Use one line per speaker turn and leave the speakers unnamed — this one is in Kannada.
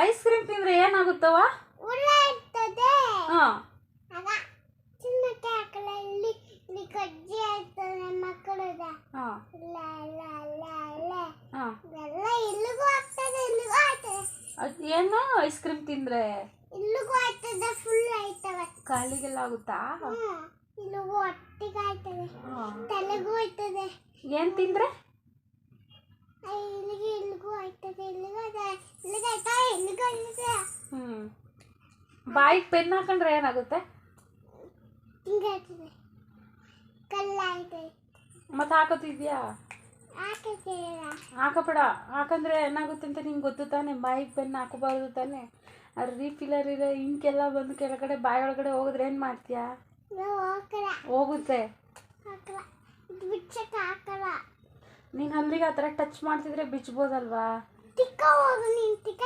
ಐಸ್ ಕ್ರೀಮ್ ತಿಂದ್ರೆ ಏನಾಗುತ್ತವ?
ಹುಳ ಇರ್ತದೆ.
ಹಾ
ಆಗ ಚಿನ್ನಕ್ಕೆ ಹಾಕಲ್ಲ, ಇಲ್ಲಿ ಇಲ್ಲಿ ಕಜ್ಜಿ ಆಗ್ತದೆ ಮಕ್ಕಳದ.
ಹಾ
ಇಲ್ಲ ಇಲ್ಲ ಇಲ್ಲ ಇಲ್ಲ
ಹಾ
ಎಲ್ಲ ಇಲ್ಲಿಗೂ ಆಗ್ತದೆ, ಇಲ್ಲಿಗೂ ಆಗ್ತದೆ.
ಏನು ಐಸ್ ಕ್ರೀಮ್ ತಿಂದ್ರೆ
ಇಲ್ಲಿಗೂ ಆಗ್ತದೆ, ಫುಲ್ ಆಯ್ತವೆ.
ಕಾಲಿಗೆಲ್ಲ ಆಗುತ್ತಾ?
ಇಲ್ಲಿಗೂ ಒಟ್ಟಿಗೆ ಆಗ್ತದೆ,
ಹಾ.
ತಲೆಗೂ ಆಯ್ತದೆ.
ಏನ್ ತಿಂದ್ರೆ?
ಇಲ್ಲಿಗೆ ಇಲ್ಲಿಗೂ ಆಯ್ತದೆ, ಇಲ್ಲಿಗೂ ಇಲ್ಲಿಗೆ ಆಯ್ತಾ, ಇಲ್ಲಿಗೂ ಆಯ್ತದೆ.
ಬಾಯಿಗೆ ಪೆನ್ ಹಾಕೊಂಡ್ರೆ ಏನಾಗುತ್ತೆ?
ಹಿಂಗೆ ಆಗ್ತದೆ, ಕಲ್ಲ ಆಯ್ತದೆ.
ಮತ್ತೆ ಹಾಕೋತಿದ್ಯಾ?
ಹಾಕಕ್ಕಿಲ್ಲ.
ಹಾಕಬೇಡ, ಹಾಕಂದ್ರೆ ಏನಾಗುತ್ತೆ ಅಂತ ನಿಂಗೆ ಗೊತ್ತು ತಾನೆ. ಬಾಯಿಗೆ ಪೆನ್ ಹಾಕೋಬಾರ್ದು ತಾನೆ. ಅದು ರೀಫಿಲ್ಲರ್ ಇರೋ ಇಂಕೆಲ್ಲ ಬಂದು ಕೆಳಗಡೆ ಬಾಯಿ ಒಳಗಡೆ ಹೋಗಿದ್ರೆ ಏನು ಮಾಡ್ತೀಯಾ?
ಹಾಕಲ್ಲ,
ಹೋಗುತ್ತೆ.
ಹಾಕಲ್ಲ, ಇದು ಬಿಚ್ಚಕ್ಕೆ ಹಾಕಲ್ಲ.
ನೀನು ಅಲ್ಲಿಗೆ ಆ ಥರ ಟಚ್ ಮಾಡ್ತಿದ್ರೆ ಬಿಚ್ಬೋದಲ್ವಾ?
ತಿಕ್ಕ ಹೋಗು, ನೀನು ತಿಕ್ಕ